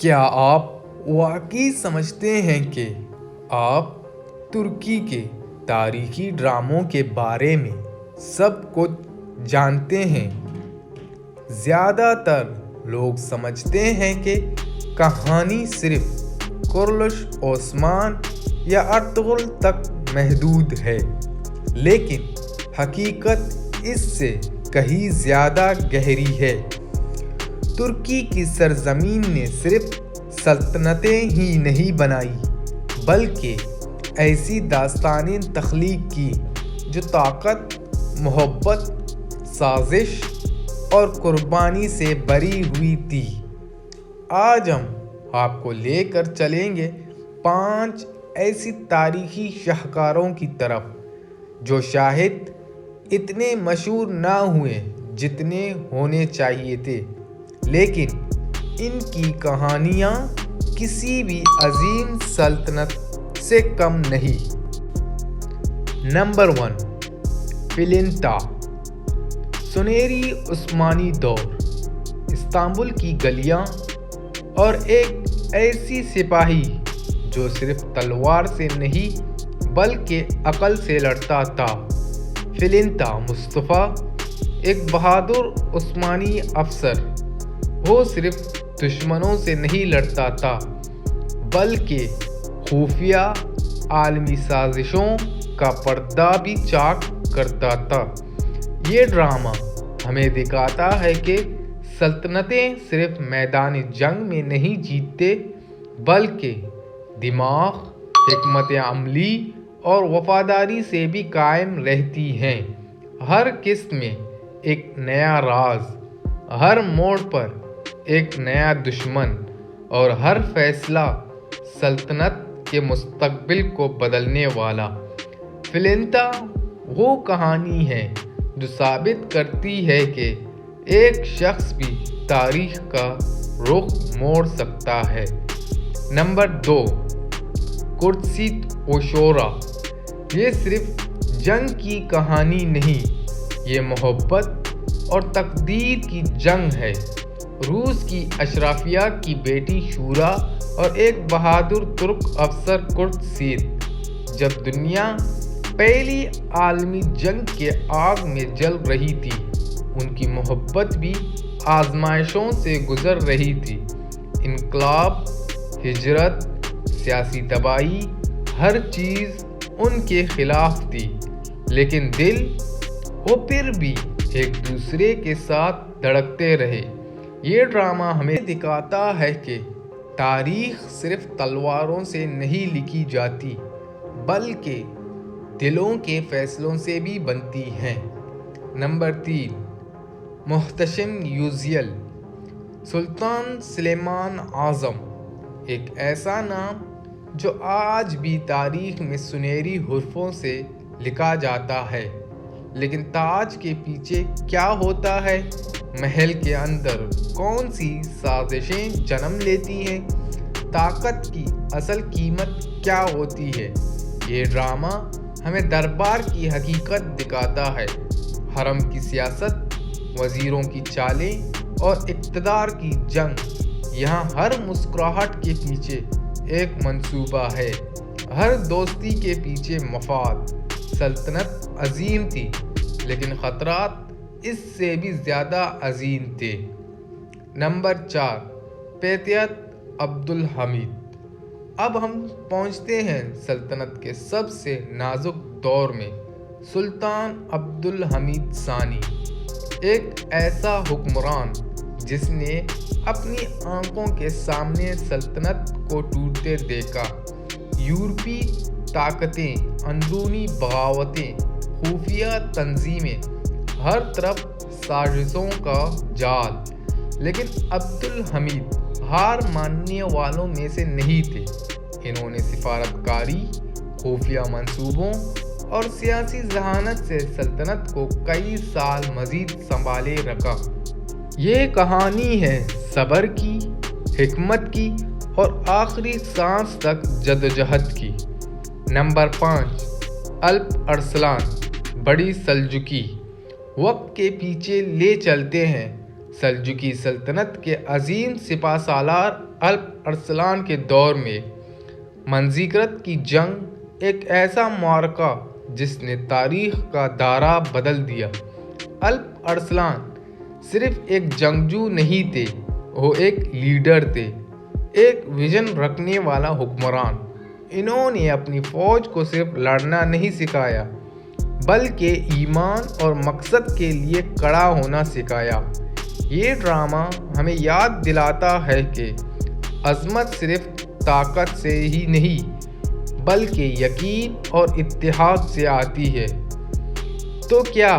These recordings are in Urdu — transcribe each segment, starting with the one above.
کیا آپ واقعی سمجھتے ہیں کہ آپ ترکی کے تاریخی ڈراموں کے بارے میں سب کچھ جانتے ہیں؟ زیادہ تر لوگ سمجھتے ہیں کہ کہانی صرف کرلش اوسمان یا ارطغرل تک محدود ہے، لیکن حقیقت اس سے کہیں زیادہ گہری ہے۔ ترکی کی سرزمین نے صرف سلطنتیں ہی نہیں بنائی بلکہ ایسی داستانیں تخلیق کی جو طاقت، محبت، سازش اور قربانی سے بھری ہوئی تھی۔ آج ہم آپ کو لے کر چلیں گے 5 ایسی تاریخی شاہکاروں کی طرف جو شاید اتنے مشہور نہ ہوئے جتنے ہونے چاہیے تھے، لیکن ان کی کہانیاں کسی بھی عظیم سلطنت سے کم نہیں۔ نمبر 1، فلنتا۔ سنہری عثمانی دور، استنبول کی گلیاں اور ایک ایسی سپاہی جو صرف تلوار سے نہیں بلکہ عقل سے لڑتا تھا۔ فلنتا مصطفی ایک بہادر عثمانی افسر، وہ صرف دشمنوں سے نہیں لڑتا تھا بلکہ خفیہ عالمی سازشوں کا پردہ بھی چاک کرتا تھا۔ یہ ڈرامہ ہمیں دکھاتا ہے کہ سلطنتیں صرف میدان جنگ میں نہیں جیتتے بلکہ دماغ، حکمت عملی اور وفاداری سے بھی قائم رہتی ہیں۔ ہر قسط میں ایک نیا راز، ہر موڑ پر ایک نیا دشمن اور ہر فیصلہ سلطنت کے مستقبل کو بدلنے والا۔ فلنتا وہ کہانی ہے جو ثابت کرتی ہے کہ ایک شخص بھی تاریخ کا رخ موڑ سکتا ہے۔ نمبر 2، کرتسیت اوشورا۔ یہ صرف جنگ کی کہانی نہیں، یہ محبت اور تقدیر کی جنگ ہے۔ روس کی اشرافیہ کی بیٹی شورا اور ایک بہادر ترک افسر کرتسیت جب دنیا پہلی عالمی جنگ کے آگ میں جل رہی تھی، ان کی محبت بھی آزمائشوں سے گزر رہی تھی۔ انقلاب، ہجرت، سیاسی تباہی، ہر چیز ان کے خلاف تھی، لیکن دل وہ پھر بھی ایک دوسرے کے ساتھ دھڑکتے رہے۔ یہ ڈرامہ ہمیں دکھاتا ہے کہ تاریخ صرف تلواروں سے نہیں لکھی جاتی بلکہ دلوں کے فیصلوں سے بھی بنتی ہے۔ نمبر 3، محتشم یوزیل۔ سلطان سلیمان اعظم ایک ایسا نام جو آج بھی تاریخ میں سنہری حروفوں سے لکھا جاتا ہے، لیکن تاج کے پیچھے کیا ہوتا ہے؟ محل کے اندر کون سی سازشیں جنم لیتی ہیں؟ طاقت کی اصل قیمت کیا ہوتی ہے؟ یہ ڈرامہ ہمیں دربار کی حقیقت دکھاتا ہے، حرم کی سیاست، وزیروں کی چالیں اور اقتدار کی جنگ۔ یہاں ہر مسکراہٹ کے پیچھے ایک منصوبہ ہے، ہر دوستی کے پیچھے مفاد۔ سلطنت عظیم تھی لیکن خطرات اس سے بھی زیادہ عظیم تھے۔ نمبر 4، پیتیت عبدالحمید۔ اب ہم پہنچتے ہیں سلطنت کے سب سے نازک دور میں۔ سلطان عبدالحمید ثانی ایک ایسا حکمران جس نے اپنی آنکھوں کے سامنے سلطنت کو ٹوٹتے دیکھا۔ یورپی طاقتیں، اندرونی بغاوتیں، خفیہ تنظیمیں، ہر طرف سازشوں کا جال، لیکن عبدالحمید ہار ماننے والوں میں سے نہیں تھے۔ انہوں نے سفارتکاری، خفیہ منصوبوں اور سیاسی ذہانت سے سلطنت کو کئی سال مزید سنبھالے رکھا۔ یہ کہانی ہے صبر کی، حکمت کی اور آخری سانس تک جدوجہد کی۔ نمبر 5، الپ ارسلان بڑی سلجوقی۔ وقت کے پیچھے لے چلتے ہیں۔ سلجوقی سلطنت کے عظیم سپہ سالار الپ ارسلان کے دور میں منزیکرت کی جنگ ایک ایسا معرکہ جس نے تاریخ کا دائرہ بدل دیا۔ الپ ارسلان صرف ایک جنگجو نہیں تھے، وہ ایک لیڈر تھے، ایک ویژن رکھنے والا حکمران۔ انہوں نے اپنی فوج کو صرف لڑنا نہیں سکھایا بلکہ ایمان اور مقصد کے لیے کھڑا ہونا سکھایا۔ یہ ڈرامہ ہمیں یاد دلاتا ہے کہ عظمت صرف طاقت سے ہی نہیں بلکہ یقین اور اتحاد سے آتی ہے۔ تو کیا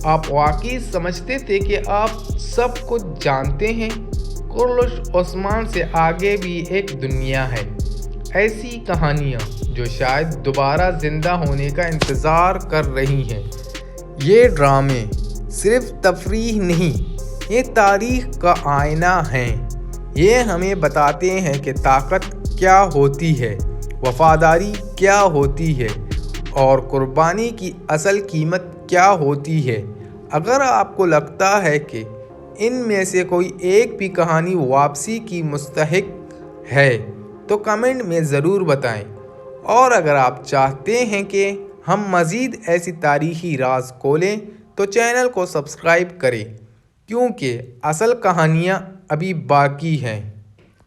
آپ واقعی سمجھتے تھے کہ آپ سب کچھ جانتے ہیں؟ کرلش عثمان سے آگے بھی ایک دنیا ہے، ایسی کہانیاں جو شاید دوبارہ زندہ ہونے کا انتظار کر رہی ہیں۔ یہ ڈرامے صرف تفریح نہیں، یہ تاریخ کا آئینہ ہیں۔ یہ ہمیں بتاتے ہیں کہ طاقت کیا ہوتی ہے، وفاداری کیا ہوتی ہے اور قربانی کی اصل قیمت کیا ہوتی ہے۔ اگر آپ کو لگتا ہے کہ ان میں سے کوئی ایک بھی کہانی واپسی کی مستحق ہے تو کمنٹ میں ضرور بتائیں، اور اگر آپ چاہتے ہیں کہ ہم مزید ایسی تاریخی راز کھولیں تو چینل کو سبسکرائب کریں، کیونکہ اصل کہانیاں ابھی باقی ہیں۔